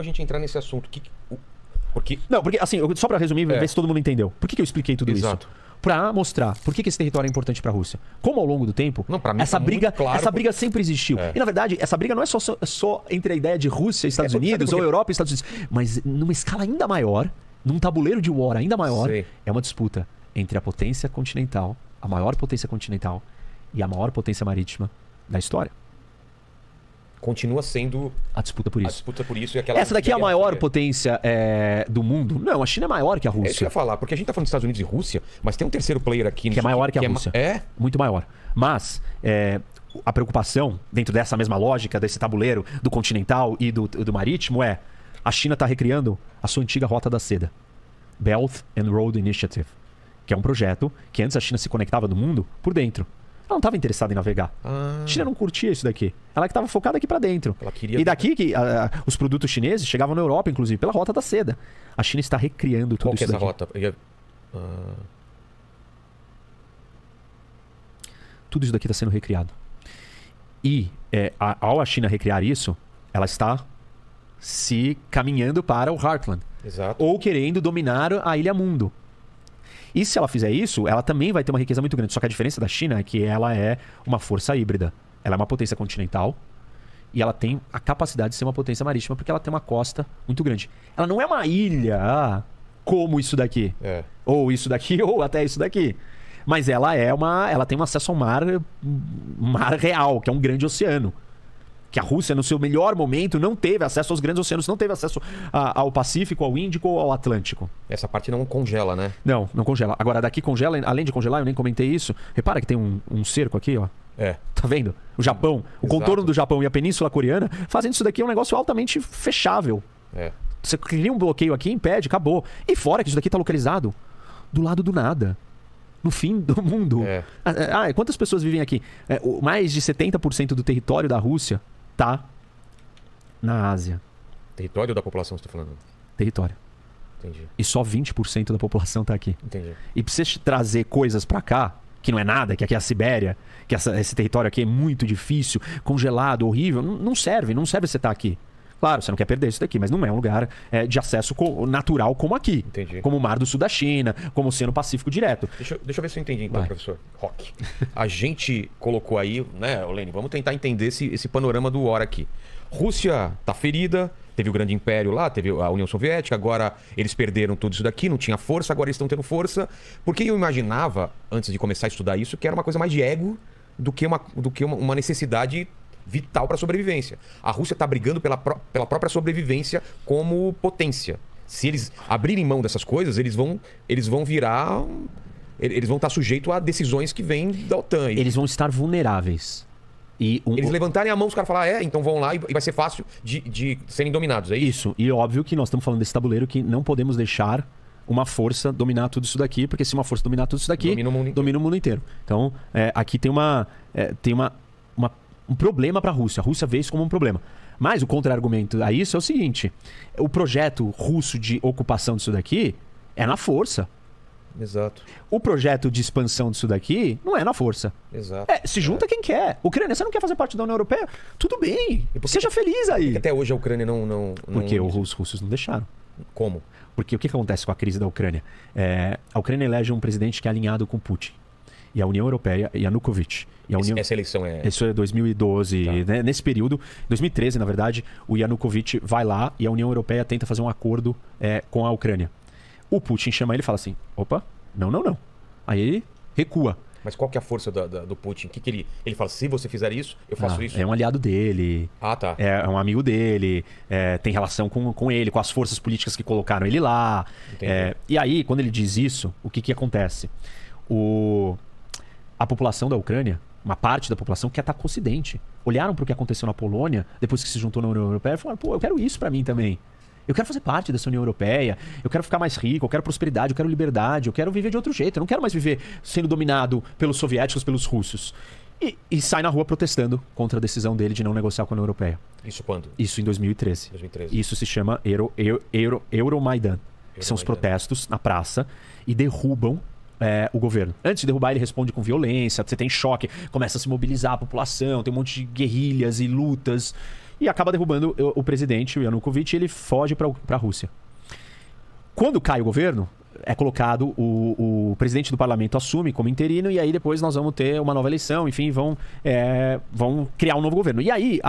a gente entrar nesse assunto. Porque... Não, porque assim, só pra resumir, ver se todo mundo entendeu. Por que eu expliquei tudo Exato. isso? Pra mostrar por que esse território é importante pra Rússia. Como ao longo do tempo, Não, pra mim essa tá briga, muito claro, essa briga sempre existiu. E na verdade, essa briga não é só entre a ideia de Rússia e Estados Unidos, ou Europa e Estados Unidos, mas numa escala ainda maior, num tabuleiro de war ainda maior, é uma disputa entre a potência continental, a maior potência continental e a maior potência marítima da história. Continua sendo a disputa por isso. A disputa por isso e aquela... Essa daqui é a maior potência do mundo? Não, a China é maior que a Rússia. É isso que eu ia falar, porque a gente tá falando dos Estados Unidos e Rússia, mas tem um terceiro player aqui... Que é maior que a Rússia. É? Muito maior. Mas a preocupação, dentro dessa mesma lógica, desse tabuleiro do continental e do marítimo, é a China está recriando a sua antiga Rota da Seda. Belt and Road Initiative. Que é um projeto que antes a China se conectava no mundo por dentro. Ela não estava interessada em navegar. A China não curtia isso daqui. Ela que estava focada aqui para dentro. Ela queria... E daqui que os produtos chineses chegavam na Europa, inclusive, pela Rota da Seda. A China está recriando tudo isso daqui. Qual que é essa rota? Tudo isso daqui está sendo recriado. E ao a China recriar isso, ela está se caminhando para o Heartland. Exato. Ou querendo dominar a Ilha Mundo. E se ela fizer isso, ela também vai ter uma riqueza muito grande. Só que a diferença da China é que ela é uma força híbrida. Ela é uma potência continental e ela tem a capacidade de ser uma potência marítima porque ela tem uma costa muito grande. Ela não é uma ilha como isso daqui. Ou isso daqui, ou até isso daqui. Mas ela tem um acesso ao mar real, que é um grande oceano. Que a Rússia, no seu melhor momento, não teve acesso aos grandes oceanos, não teve acesso ao Pacífico, ao Índico ou ao Atlântico. Essa parte não congela, né? Não congela. Agora, daqui congela, além de congelar, eu nem comentei isso. Repara que tem um cerco aqui, ó. Tá vendo? O Japão, o contorno do Japão e a Península Coreana, fazendo isso daqui é um negócio altamente fechável. Você cria um bloqueio aqui, impede, acabou. E fora que isso daqui tá localizado do lado do nada. No fim do mundo. Quantas pessoas vivem aqui? Mais de 70% do território da Rússia tá na Ásia. Território da população, você tá falando? Território. Entendi. E só 20% da população tá aqui. Entendi. E pra você trazer coisas pra cá, que não é nada, que aqui é a Sibéria, que esse território aqui é muito difícil, congelado, horrível, não serve você tá aqui. Claro, você não quer perder isso daqui, mas não é um lugar de acesso natural como aqui. Entendi. Como o Mar do Sul da China, como o Oceano Pacífico direto. Deixa eu ver se eu entendi então, professor Roque. A gente colocou aí, né, Lene, vamos tentar entender esse panorama do war aqui. Rússia tá ferida, teve o grande império lá, teve a União Soviética, agora eles perderam tudo isso daqui, não tinha força, agora eles estão tendo força. Porque eu imaginava, antes de começar a estudar isso, que era uma coisa mais de ego do que uma necessidade vital para a sobrevivência. A Rússia está brigando pela própria sobrevivência como potência. Se eles abrirem mão dessas coisas, eles vão virar... Eles vão estar sujeitos a decisões que vêm da OTAN. Eles vão estar vulneráveis. Eles levantarem a mão, os caras falam, então vão lá e vai ser fácil de serem dominados, é isso? Isso. E óbvio que nós estamos falando desse tabuleiro que não podemos deixar uma força dominar tudo isso daqui, porque se uma força dominar tudo isso daqui, domina o mundo inteiro. Então, aqui tem um problema para a Rússia. A Rússia vê isso como um problema. Mas o contra-argumento a isso é o seguinte: o projeto russo de ocupação disso daqui é na força. Exato. O projeto de expansão disso daqui não é na força. Exato. Se junta quem quer. Ucrânia, você não quer fazer parte da União Europeia? Tudo bem. Seja feliz aí. Porque até hoje a Ucrânia não... Porque os russos não deixaram. Como? Porque o que acontece com a crise da Ucrânia? A Ucrânia elege um presidente que é alinhado com Putin. E a União Europeia, Yanukovych. Essa eleição é... Isso é 2012. Tá. Né? Nesse período, 2013, na verdade, o Yanukovych vai lá e a União Europeia tenta fazer um acordo com a Ucrânia. O Putin chama ele e fala assim, opa, não. Aí ele recua. Mas qual que é a força do Putin? Que ele fala, se você fizer isso, eu faço isso? É um aliado dele. Tá. É um amigo dele. Tem relação com ele, com as forças políticas que colocaram ele lá. E aí, quando ele diz isso, o que acontece? A população da Ucrânia, uma parte da população quer estar com o Ocidente. Olharam para o que aconteceu na Polônia, depois que se juntou na União Europeia, e falaram, eu quero isso para mim também. Eu quero fazer parte dessa União Europeia, eu quero ficar mais rico, eu quero prosperidade, eu quero liberdade, eu quero viver de outro jeito. Eu não quero mais viver sendo dominado pelos soviéticos, pelos russos. E sai na rua protestando contra a decisão dele de não negociar com a União Europeia. Isso quando? Isso em 2013. Isso se chama Euromaidan, que são os protestos na praça e derrubam o governo. Antes de derrubar, ele responde com violência, você tem choque, começa a se mobilizar a população, tem um monte de guerrilhas e lutas. e acaba derrubando o presidente, o Yanukovych, e ele foge para a Rússia. Quando cai o governo, é colocado o presidente do parlamento assume como interino, e aí depois nós vamos ter uma nova eleição, enfim, vão criar um novo governo. E aí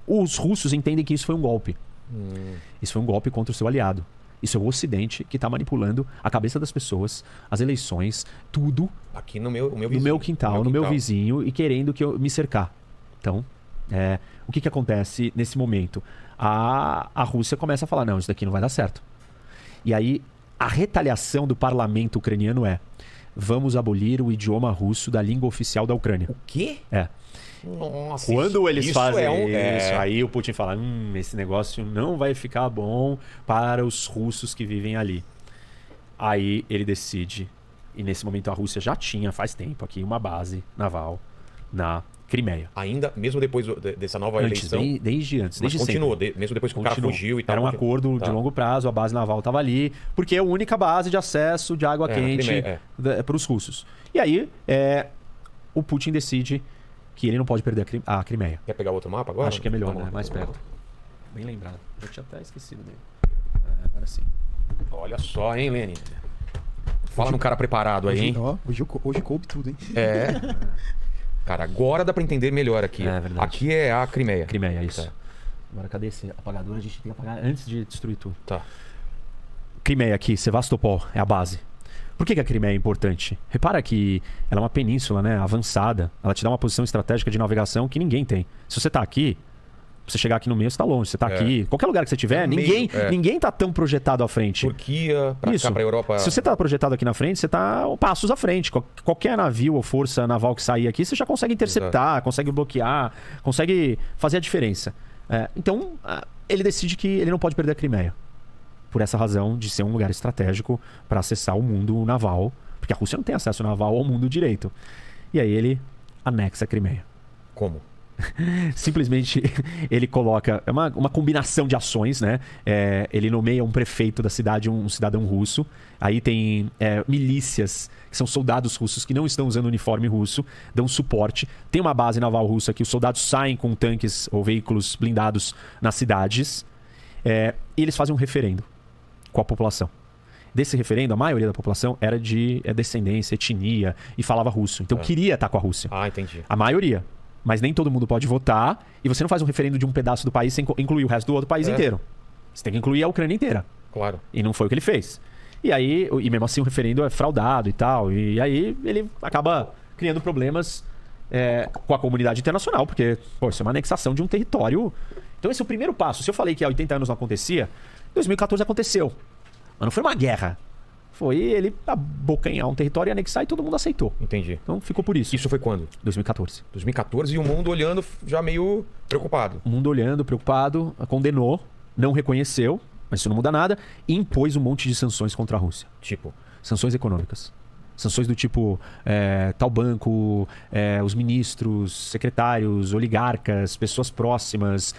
os russos entendem que isso foi um golpe. Isso foi um golpe contra o seu aliado. Isso é o Ocidente que está manipulando a cabeça das pessoas, as eleições, tudo. Aqui no meu vizinho. No meu quintal, no meu vizinho, e querendo que eu me cercar. Então, o que acontece nesse momento? A Rússia começa a falar, não, isso daqui não vai dar certo. E aí, a retaliação do parlamento ucraniano vamos abolir o idioma russo da língua oficial da Ucrânia. O quê? Nossa, quando eles fazem isso, aí o Putin fala, esse negócio não vai ficar bom para os russos que vivem ali. Aí ele decide, e nesse momento a Rússia já tinha, faz tempo aqui, uma base naval na Crimeia. Ainda, mesmo depois dessa nova eleição? Desde antes. Mas continuou, mesmo depois que o cara fugiu e tal. Era um acordo de longo prazo, a base naval estava ali, porque é a única base de acesso de água quente para os russos. E aí, o Putin decide que ele não pode perder a Crimeia. Quer pegar outro mapa agora? Acho que é melhor, né? Mais perto. Bem lembrado. Eu tinha até esquecido dele. Agora sim. Olha só, hein, Lene? Fala num cara preparado aí, hein? Hoje coube tudo, hein? Cara, agora dá pra entender melhor aqui. É verdade. Aqui é a Crimeia. Crimeia, isso. Agora, cadê esse apagador? A gente tem que apagar antes de destruir tudo. Tá. Crimeia aqui, Sevastopol, é a base. Por que a Crimeia é importante? Repara que ela é uma península, né, avançada. Ela te dá uma posição estratégica de navegação que ninguém tem. Se você tá aqui, você chegar aqui no meio, você tá longe. Você tá aqui, qualquer lugar que você tiver, ninguém tá tão projetado à frente. Turquia, pra cá, pra Europa. Se você tá projetado aqui na frente, você tá passos à frente. Qualquer navio ou força naval que sair aqui, você já consegue interceptar, consegue bloquear, consegue fazer a diferença. Então, ele decide que ele não pode perder a Crimeia. Por essa razão de ser um lugar estratégico para acessar o mundo naval, porque a Rússia não tem acesso naval ao mundo direito. E aí ele anexa a Crimeia. Como? Simplesmente ele coloca uma combinação de ações, né? Ele nomeia um prefeito da cidade, um cidadão russo. Aí tem milícias, que são soldados russos que não estão usando uniforme russo, dão suporte. Tem uma base naval russa que os soldados saem com tanques ou veículos blindados nas cidades. E eles fazem um referendo com a população. Desse referendo, a maioria da população era de descendência, etnia, e falava russo. Então queria estar com a Rússia. Ah, entendi. A maioria. Mas nem todo mundo pode votar, e você não faz um referendo de um pedaço do país sem incluir o resto do outro país inteiro. Você tem que incluir a Ucrânia inteira. Claro. E não foi o que ele fez. E mesmo assim o referendo é fraudado e tal. E aí ele acaba criando problemas com a comunidade internacional, porque isso é uma anexação de um território. Então esse é o primeiro passo. Se eu falei que há 80 anos não acontecia, em 2014 aconteceu. Mas não foi uma guerra. Foi ele abocanhar um território e anexar e todo mundo aceitou. Entendi. Então ficou por isso. Isso foi quando? 2014. 2014 e o mundo olhando já meio preocupado. O mundo olhando, preocupado, condenou, não reconheceu, mas isso não muda nada, e impôs um monte de sanções contra a Rússia. Tipo? Sanções econômicas. Sanções do tipo tal banco, os ministros, secretários, oligarcas, pessoas próximas.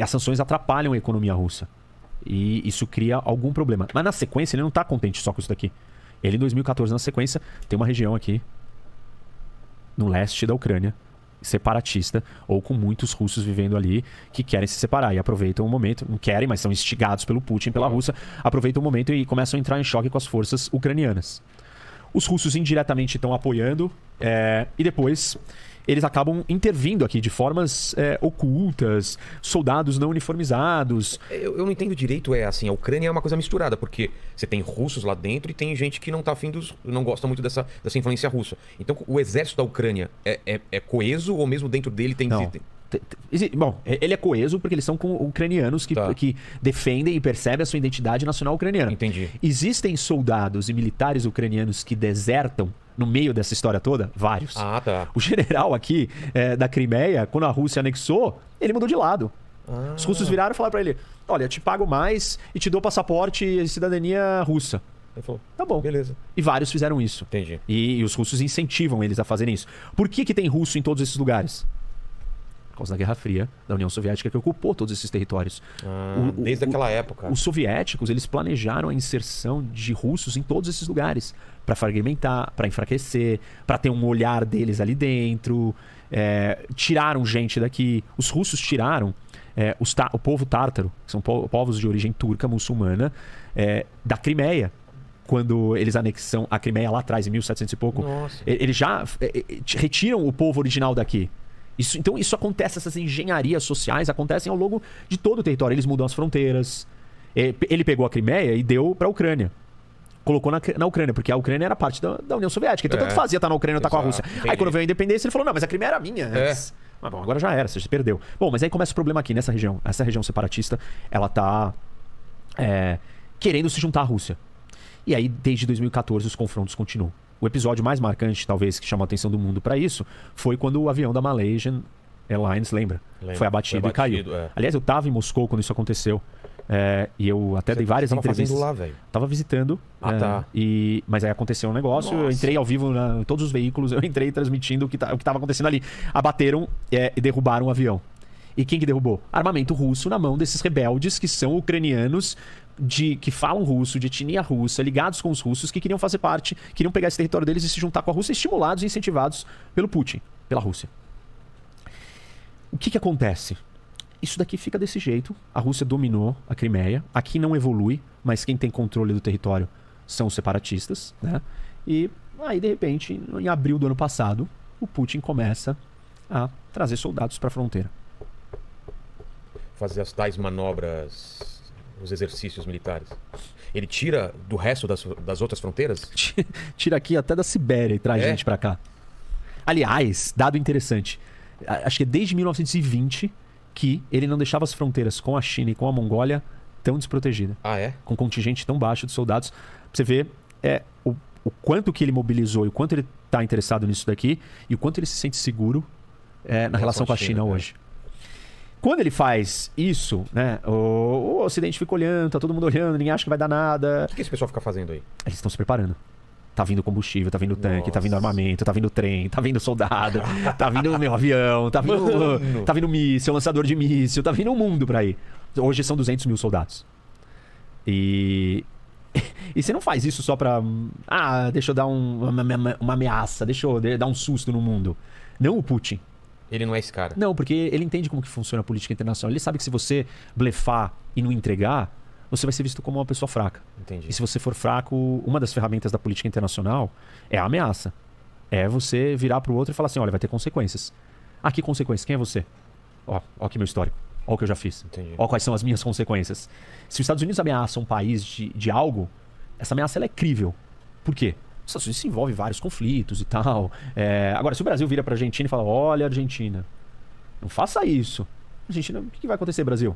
As sanções atrapalham a economia russa. E isso cria algum problema. Mas na sequência ele não está contente só com isso daqui. Ele em 2014, na sequência, tem uma região aqui no leste da Ucrânia, separatista, ou com muitos russos vivendo ali que querem se separar e aproveitam o momento, não querem, mas são instigados pelo Putin, pela Rússia, aproveitam o momento e começam a entrar em choque com as forças ucranianas. Os russos indiretamente estão apoiando e depois eles acabam intervindo aqui de formas ocultas, soldados não uniformizados. Eu não entendo direito, assim, a Ucrânia é uma coisa misturada, porque você tem russos lá dentro e tem gente que não tá afim não gosta muito dessa influência russa. Então o exército da Ucrânia é coeso ou mesmo dentro dele tem... Não. Bom, ele é coeso porque eles são com ucranianos que defendem e percebem a sua identidade nacional ucraniana. Entendi. Existem soldados e militares ucranianos que desertam no meio dessa história toda? Vários. Ah, tá. O general aqui da Crimeia, quando a Rússia anexou, ele mudou de lado. Os russos viraram e falaram pra ele: olha, te pago mais e te dou passaporte e cidadania russa. Ele falou, tá bom. Beleza. E vários fizeram isso. Entendi. E os russos incentivam eles a fazerem isso. Por que tem russo em todos esses lugares? Por causa da Guerra Fria, da União Soviética, que ocupou todos esses territórios. Desde aquela época. Os soviéticos, eles planejaram a inserção de russos em todos esses lugares. Para fragmentar, para enfraquecer, para ter um olhar deles ali dentro. Tiraram gente daqui. Os russos tiraram o povo tártaro, que são povos de origem turca, muçulmana, da Crimeia. Quando eles anexam a Crimeia lá atrás, em 1700 e pouco, eles já retiram o povo original daqui. Então isso acontece, essas engenharias sociais acontecem ao longo de todo o território. Eles mudam as fronteiras. Ele pegou a Crimeia e deu para a Ucrânia. Colocou na Ucrânia, porque a Ucrânia era parte da União Soviética. Então tanto fazia estar na Ucrânia ou estar com a Rússia. Entendi. Aí quando veio a independência, ele falou, não, mas a Crimeia era minha antes. Mas bom, agora já era, você se perdeu. Bom, mas aí começa o problema aqui, nessa região. Essa região separatista, ela tá querendo se juntar à Rússia. E aí, desde 2014, os confrontos continuam. O episódio mais marcante, talvez, que chamou a atenção do mundo para isso, foi quando o avião da Malaysian Airlines, lembra? Foi abatido e caiu. Aliás, eu tava em Moscou quando isso aconteceu. E eu até dei várias entrevistas. Lá, velho? Tava visitando. Tá. Mas aí aconteceu um negócio. Nossa. Eu entrei ao vivo em todos os veículos. Eu entrei transmitindo o que tava acontecendo ali. Abateram e derrubaram o avião. E quem que derrubou? Armamento russo na mão desses rebeldes que são ucranianos que falam russo, de etnia russa, ligados com os russos, que queriam fazer parte, queriam pegar esse território deles e se juntar com a Rússia, estimulados e incentivados pelo Putin, pela Rússia. O que acontece? Isso daqui fica desse jeito. A Rússia dominou a Crimeia. Aqui não evolui, mas quem tem controle do território são os separatistas, né? E aí, de repente, em abril do ano passado, o Putin começa a trazer soldados para a fronteira. Fazer as tais manobras, os exercícios militares. Ele tira do resto das outras fronteiras? Tira aqui até da Sibéria e traz gente para cá. Aliás, dado interessante, acho que é desde 1920 que ele não deixava as fronteiras com a China e com a Mongólia tão desprotegidas. Com contingente tão baixo de soldados. Pra você ver o quanto que ele mobilizou e o quanto ele está interessado nisso daqui e o quanto ele se sente seguro na relação com a China hoje. Quando ele faz isso, né, o Ocidente fica olhando, tá todo mundo olhando, ninguém acha que vai dar nada. O que esse pessoal fica fazendo aí? Eles estão se preparando. Tá vindo combustível, tá vindo tanque, tá vindo armamento, tá vindo trem, tá vindo soldado, tá vindo avião, tá vindo míssil, lançador de míssil, tá vindo um mundo pra ir. Hoje são 200 mil soldados. E você não faz isso só pra... deixa eu dar uma ameaça, deixa eu dar um susto no mundo. Não o Putin. Ele não é esse cara. Não, porque ele entende como que funciona a política internacional. Ele sabe que se você blefar e não entregar, você vai ser visto como uma pessoa fraca. Entendi. E se você for fraco, uma das ferramentas da política internacional é a ameaça. É você virar pro outro e falar assim, olha, vai ter consequências. Que consequências? Quem é você? Ó aqui meu histórico. Ó o que eu já fiz. Entendi. Ó quais são as minhas consequências. Se os Estados Unidos ameaçam um país de algo, essa ameaça ela é crível. Por quê? Os Estados Unidos se envolve em vários conflitos e tal. Agora, se o Brasil vira pra Argentina e fala, olha, Argentina, não faça isso. Argentina, o que vai acontecer, Brasil?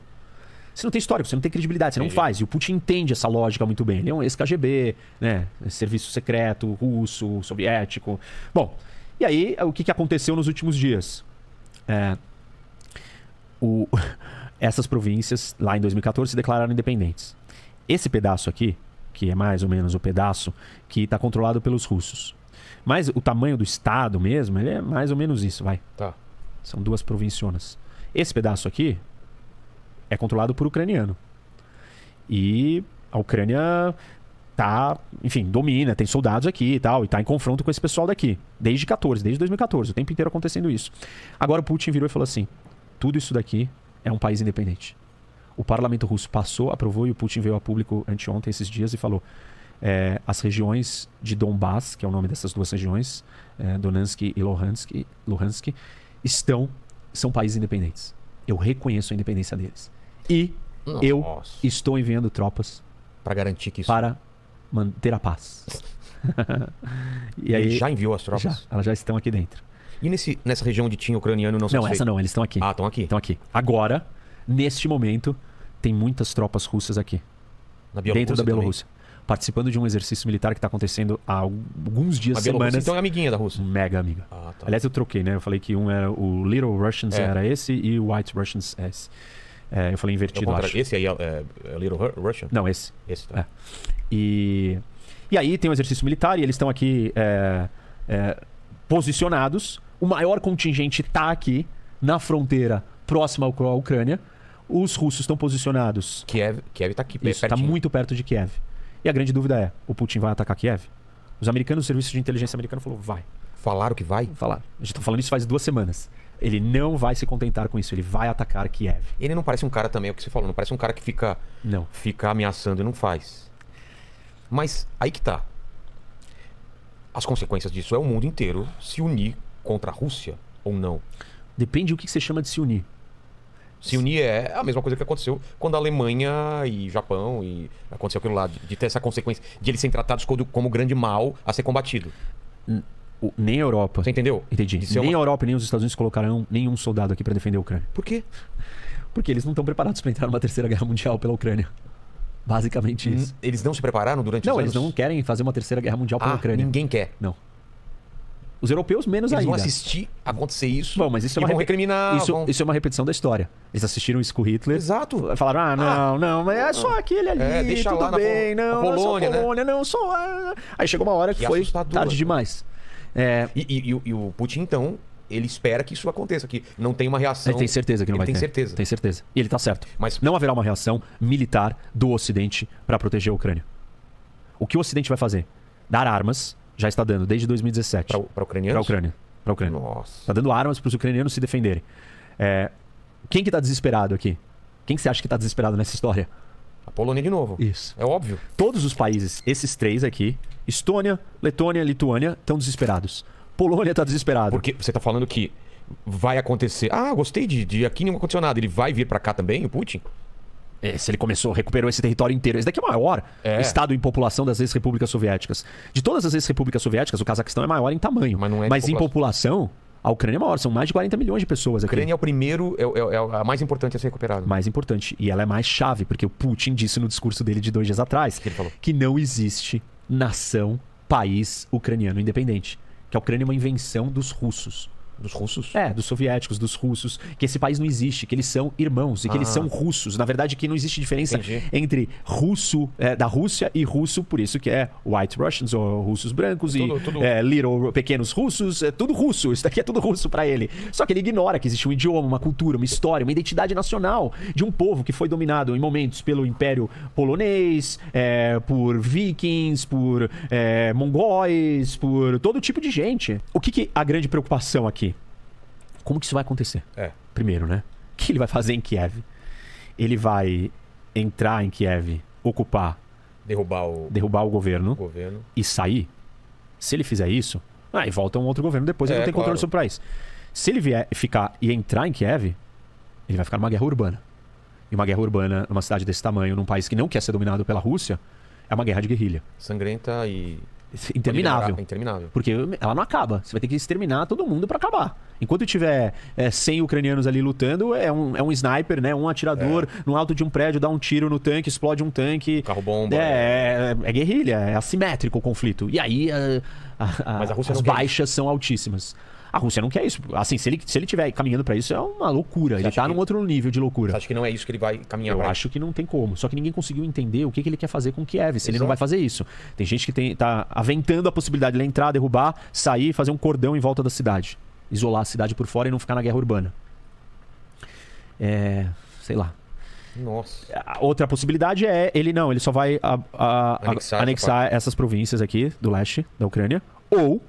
Você não tem histórico, você não tem credibilidade, você não faz. E o Putin entende essa lógica muito bem. Ele é um ex-KGB, né? Serviço secreto, russo, soviético. Bom, e aí, o que aconteceu nos últimos dias? Essas províncias, lá em 2014, se declararam independentes. Esse pedaço aqui, que é mais ou menos o pedaço que está controlado pelos russos. Mas o tamanho do estado mesmo, ele é mais ou menos isso, vai. Tá. São 2 provincionas. Esse pedaço aqui é controlado por ucraniano. E a Ucrânia domina, tem soldados aqui e tal, e tá em confronto com esse pessoal daqui. Desde 2014, o tempo inteiro acontecendo isso. Agora o Putin virou e falou assim, tudo isso daqui é um país independente. O parlamento russo aprovou, e o Putin veio a público anteontem, esses dias, e falou as regiões de Donbass, que é o nome dessas 2 regiões, Donetsk e Luhansk, são países independentes. Eu reconheço a independência deles. E eu estou enviando tropas para garantir que isso... para manter a paz. E aí, ele já enviou as tropas? Elas já estão aqui dentro. E nessa região onde tinha ucraniano não Não, essa não, eles estão aqui. Estão aqui? Estão aqui. Agora, neste momento, tem muitas tropas russas aqui. Dentro da Bielorrússia. Participando de um exercício militar que está acontecendo há alguns dias, semanas. Então é amiguinha da Rússia? Mega amiga. Tá. Aliás, eu troquei, né? Eu falei que um era o Little Russians, era esse, e o White Russians é esse. Eu falei invertido, acho. Esse aí é Little Russian? Não, esse. Esse, tá. E aí tem um exercício militar e eles estão aqui posicionados. O maior contingente está aqui, na fronteira, próxima à Ucrânia. Os russos estão posicionados... Kiev está aqui, pertinho. Está muito perto de Kiev. E a grande dúvida é, o Putin vai atacar Kiev? Os americanos, o serviço de inteligência americano falou, vai. Falaram que vai? Falaram. A gente está falando isso faz 2 semanas. Ele não vai se contentar com isso, ele vai atacar Kiev. Ele não parece um cara também, é o que você falou, não parece um cara que fica ameaçando e não faz. Mas aí que tá. As consequências disso é o mundo inteiro se unir contra a Rússia ou não. Depende do que você chama de se unir. Se unir é a mesma coisa que aconteceu quando a Alemanha e Japão e aconteceu aquilo lá, de ter essa consequência, de eles serem tratados como grande mal a ser combatido. Nem a Europa. Você entendeu? Entendi. Nem a Europa nem os Estados Unidos colocarão nenhum soldado aqui pra defender a Ucrânia. Por quê? Porque eles não estão preparados pra entrar numa terceira guerra mundial pela Ucrânia. Basicamente isso. Eles não se prepararam durante os anos? Não, eles não querem fazer uma terceira guerra mundial pela Ucrânia. Ninguém quer. Não. Os europeus menos eles ainda. Eles vão assistir acontecer isso. Bom, mas isso vão recriminar. Isso é uma repetição da história. Eles assistiram isso com Hitler. Exato. Falaram, não, mas é só aquele ali, deixa tudo lá bem, não, Polônia, é só Polônia, né? não, só... Aí chegou uma hora que foi tarde demais. E o Putin, então, ele espera que isso aconteça, que não tem uma reação. Ele tem certeza que não vai ter. Tem certeza. E ele tá certo. Mas não haverá uma reação militar do Ocidente para proteger a Ucrânia. O que o Ocidente vai fazer? Dar armas, já está dando desde 2017. Para ucranianos? Para a Ucrânia. Nossa. Está dando armas para os ucranianos se defenderem. Quem que tá desesperado aqui? Quem que você acha que tá desesperado nessa história? A Polônia de novo. Isso. É óbvio. Todos os países, esses três aqui, Estônia, Letônia, Lituânia, estão desesperados. Polônia tá desesperado. Porque você tá falando que vai acontecer... gostei de aqui não aconteceu nada. Ele vai vir para cá também, o Putin? Se ele recuperou esse território inteiro. Esse daqui é o maior estado em população das ex-repúblicas soviéticas. De todas as ex-repúblicas soviéticas, o Cazaquistão é maior em tamanho. Mas em população, a Ucrânia é maior. São mais de 40 milhões de pessoas aqui. A Ucrânia é o primeiro, é a mais importante a ser recuperada. Mais importante. E ela é mais chave, porque o Putin disse no discurso dele de 2 dias atrás que não existe nação, país ucraniano independente. Que a Ucrânia é uma invenção dos russos. Dos russos? Dos soviéticos, dos russos. Que esse país não existe, que eles são irmãos e que eles são russos. Na verdade, que não existe diferença entre russo, da Rússia e russo, por isso que é White Russians, ou russos brancos, tudo. Little, pequenos russos, é tudo russo. Isso daqui é tudo russo pra ele. Só que ele ignora que existe um idioma, uma cultura, uma história, uma identidade nacional de um povo que foi dominado em momentos pelo Império Polonês, por vikings, por mongóis, por todo tipo de gente. O que a grande preocupação aqui? Como que isso vai acontecer? Primeiro, né? O que ele vai fazer em Kiev? Ele vai entrar em Kiev, ocupar, derrubar o governo e sair? Se ele fizer isso, aí volta um outro governo depois, ele não tem controle sobre o país. Se ele vier ficar e entrar em Kiev, ele vai ficar numa guerra urbana. E uma guerra urbana numa cidade desse tamanho, num país que não quer ser dominado pela Rússia, é uma guerra de guerrilha. Sangrenta e... Interminável. Interminável. Porque ela não acaba. Você vai ter que exterminar todo mundo pra acabar. Enquanto tiver 100 ucranianos ali lutando, é um sniper, né? Um atirador no alto de um prédio, dá um tiro no tanque, explode um tanque. Carro-bomba. É guerrilha, é assimétrico o conflito. E aí Mas a Rússia as baixas são altíssimas. A Rússia não quer isso. Assim, se ele estiver caminhando pra isso, é uma loucura. Ele tá num outro nível de loucura. Você acha que não é isso que ele vai caminhar? Eu acho que não tem como. Só que ninguém conseguiu entender o que ele quer fazer com Kiev, se ele não vai fazer isso. Tem gente que tá aventando a possibilidade de ele entrar, derrubar, sair, fazer um cordão em volta da cidade. Isolar a cidade por fora e não ficar na guerra urbana. Sei lá. Nossa. Outra possibilidade é ele só vai anexar essas províncias aqui do leste da Ucrânia. Ou...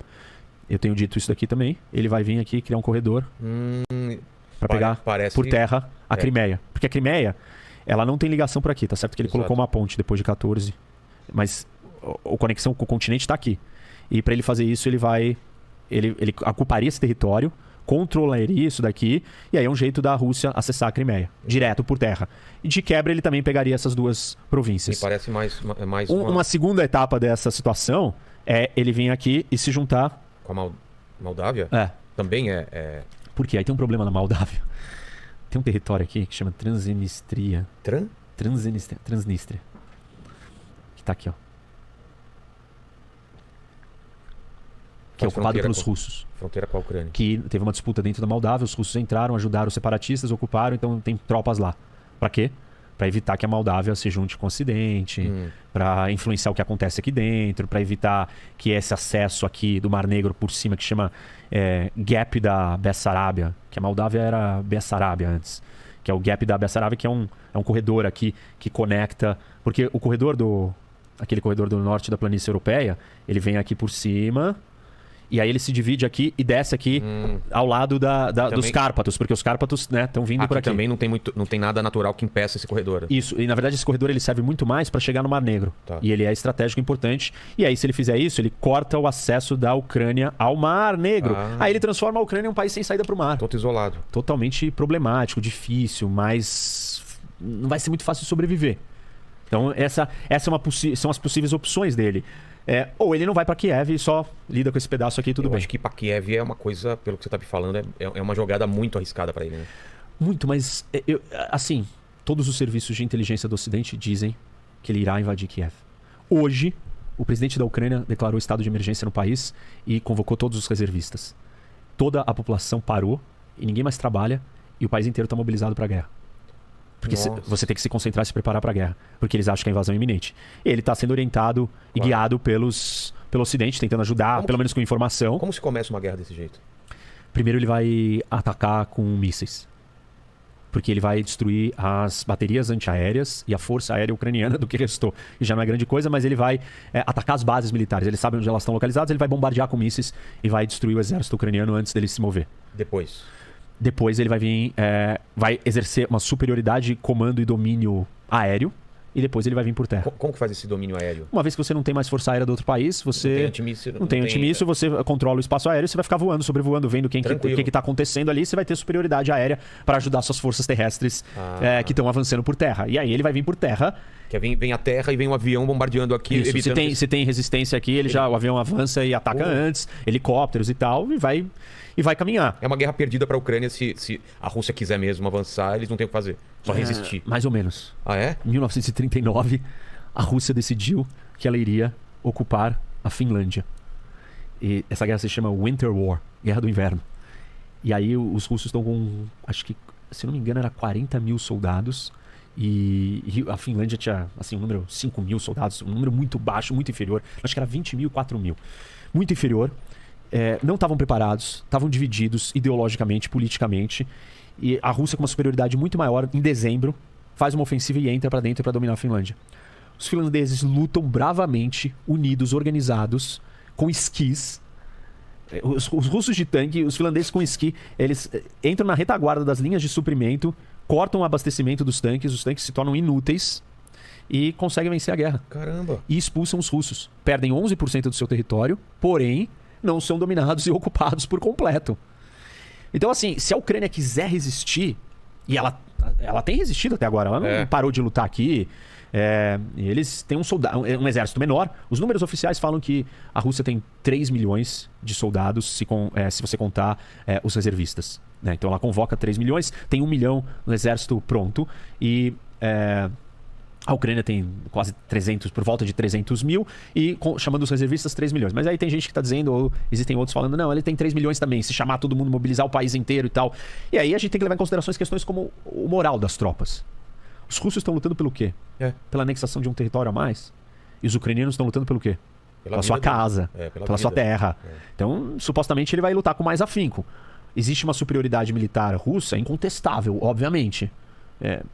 Eu tenho dito isso daqui também. Ele vai vir aqui criar um corredor pra pegar por terra a Crimeia. Porque a Crimeia, ela não tem ligação por aqui. Tá certo que ele colocou uma ponte depois de 14. Mas a conexão com o continente tá aqui. E pra ele fazer isso, ele ocuparia esse território, controlaria isso daqui. E aí é um jeito da Rússia acessar a Crimeia. Direto por terra. E de quebra, ele também pegaria essas duas províncias. Me parece mais uma segunda etapa dessa situação é ele vir aqui e se juntar... Com a Moldávia? Também é... Porque aí tem um problema na Moldávia. Tem um território aqui que chama Transnistria. Transnistria. Que tá aqui, ó. Que é ocupado pelos russos. Fronteira com a Ucrânia. Que teve uma disputa dentro da Moldávia, os russos entraram, ajudaram os separatistas, ocuparam, então tem tropas lá. Pra quê? Para evitar que a Moldávia se junte com o Ocidente, para influenciar o que acontece aqui dentro, para evitar que esse acesso aqui do Mar Negro por cima, que chama Gap da Bessarábia, que a Moldávia era Bessarábia antes, que é o Gap da Bessarábia, que é um corredor aqui que conecta... Porque o corredor aquele corredor do norte da planície europeia, ele vem aqui por cima E aí ele se divide aqui e desce aqui ao lado dos Cárpatos, porque os Cárpatos, né, estão vindo por aqui. Também não tem nada natural que impeça esse corredor. Isso, e na verdade esse corredor ele serve muito mais para chegar no Mar Negro. Tá. E ele é estratégico importante. E aí se ele fizer isso, ele corta o acesso da Ucrânia ao Mar Negro. Aí ele transforma a Ucrânia em um país sem saída para o mar. Todo isolado. Totalmente problemático, difícil, mas não vai ser muito fácil de sobreviver. Então essa são as possíveis opções dele. Ou ele não vai para Kiev e só lida com esse pedaço aqui e tudo bem. Eu acho que para Kiev é uma coisa, pelo que você tá me falando, é uma jogada muito arriscada para ele, né? Muito, mas assim, todos os serviços de inteligência do Ocidente dizem que ele irá invadir Kiev. Hoje, o presidente da Ucrânia declarou estado de emergência no país e convocou todos os reservistas. Toda a população parou e ninguém mais trabalha e o país inteiro está mobilizado para a guerra. Porque você tem que se concentrar e se preparar para a guerra. Porque eles acham que a invasão é iminente. Ele está sendo orientado e guiado pelo Ocidente, tentando ajudar, pelo menos com informação. Como se começa uma guerra desse jeito? Primeiro ele vai atacar com mísseis. Porque ele vai destruir as baterias antiaéreas e a força aérea ucraniana do que restou. E já não é grande coisa, mas ele vai atacar as bases militares. Ele sabe onde elas estão localizadas, ele vai bombardear com mísseis e vai destruir o exército ucraniano antes dele se mover. Depois ele vai vir, vai exercer uma superioridade de comando e domínio aéreo. E depois ele vai vir por terra. Como que faz esse domínio aéreo? Uma vez que você não tem mais força aérea do outro país, você não tem antimíssil, você controla o espaço aéreo, você vai ficar voando, sobrevoando, vendo o que está acontecendo ali, você vai ter superioridade aérea para ajudar suas forças terrestres que estão avançando por terra. E aí ele vai vir por terra. Que vem a terra e vem um avião bombardeando aqui. Isso, se tem resistência aqui, o avião avança e ataca antes, helicópteros e tal, e vai caminhar. É uma guerra perdida para a Ucrânia. Se a Rússia quiser mesmo avançar, eles não têm o que fazer. Só resistir. Mais ou menos. Ah, é? Em 1939, a Rússia decidiu que ela iria ocupar a Finlândia. E essa guerra se chama Winter War, Guerra do Inverno. E aí os russos estão com, acho que, se não me engano, era 40 mil soldados. E a Finlândia tinha, assim, um número 5 mil soldados, um número muito baixo, muito inferior. Acho que era 20 mil, 4 mil. Muito inferior. Não estavam preparados, estavam divididos ideologicamente, politicamente. E a Rússia, com uma superioridade muito maior, em dezembro, faz uma ofensiva e entra para dentro para dominar a Finlândia. Os finlandeses lutam bravamente, unidos, organizados, com esquis. Os russos de tanque, os finlandeses com esqui, eles entram na retaguarda das linhas de suprimento, cortam o abastecimento dos tanques, os tanques se tornam inúteis e conseguem vencer a guerra. Caramba! E expulsam os russos. Perdem 11% do seu território, porém não são dominados e ocupados por completo. Então, assim, se a Ucrânia quiser resistir, e ela tem resistido até agora, ela não parou de lutar aqui. Eles têm um exército menor. Os números oficiais falam que a Rússia tem 3 milhões de soldados, se você contar os reservistas. Né? Então ela convoca 3 milhões, tem 1 milhão no exército pronto. E a Ucrânia tem quase 300, por volta de 300 mil, e chamando os reservistas 3 milhões. Mas aí tem gente que está dizendo, ou existem outros falando, não, ele tem 3 milhões também, se chamar todo mundo, mobilizar o país inteiro e tal. E aí a gente tem que levar em consideração questões como o moral das tropas. Os russos estão lutando pelo quê? Pela anexação de um território a mais. E os ucranianos estão lutando pelo quê? Pela sua casa, pela sua terra. Então, supostamente, ele vai lutar com mais afinco. Existe uma superioridade militar russa, incontestável, obviamente.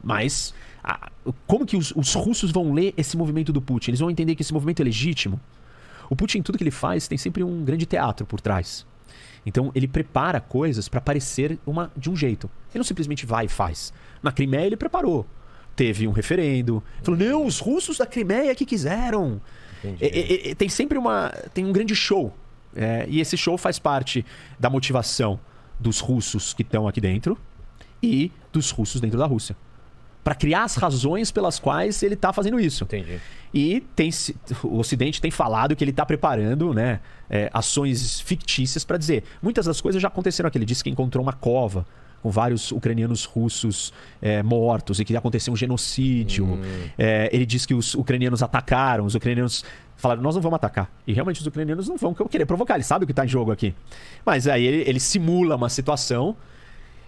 Mas como que os russos vão ler esse movimento do Putin? Eles vão entender que esse movimento é legítimo? O Putin, tudo que ele faz, tem sempre um grande teatro por trás. Então, ele prepara coisas para parecer de um jeito. Ele não simplesmente vai e faz. Na Crimeia, ele preparou. Teve um referendo. Falou, não, os russos da Crimeia que quiseram. Tem sempre tem um grande show. E esse show faz parte da motivação dos russos que estão aqui dentro e dos russos dentro da Rússia. Para criar as razões pelas quais ele está fazendo isso. Entendi. E o Ocidente tem falado que ele está preparando, né, ações fictícias para dizer. Muitas das coisas já aconteceram aqui. Ele disse que encontrou uma cova com vários ucranianos russos mortos e que aconteceu um genocídio. Ele diz que os ucranianos atacaram, os ucranianos falaram, nós não vamos atacar. E realmente os ucranianos não vão querer provocar, ele sabe o que está em jogo aqui. Mas aí ele simula uma situação.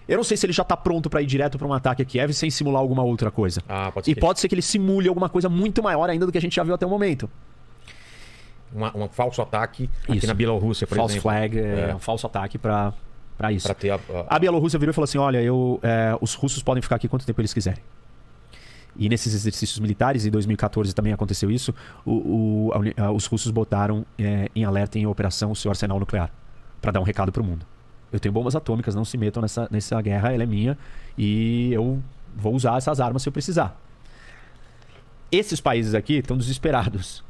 Eu não sei se ele já está pronto para ir direto para um ataque a Kiev sem simular alguma outra coisa. Pode ser que ele simule alguma coisa muito maior ainda do que a gente já viu até o momento. Um falso ataque aqui na Bielorrússia, por false exemplo. Flag, um falso ataque para isso. Pra ter a Bielorrússia virou e falou assim, olha, os russos podem ficar aqui quanto tempo eles quiserem. E nesses exercícios militares, em 2014 também aconteceu isso, os russos botaram em alerta, em operação, o seu arsenal nuclear, para dar um recado para o mundo. Eu tenho bombas atômicas, não se metam nessa guerra, ela é minha, e eu vou usar essas armas se eu precisar. Esses países aqui estão desesperados.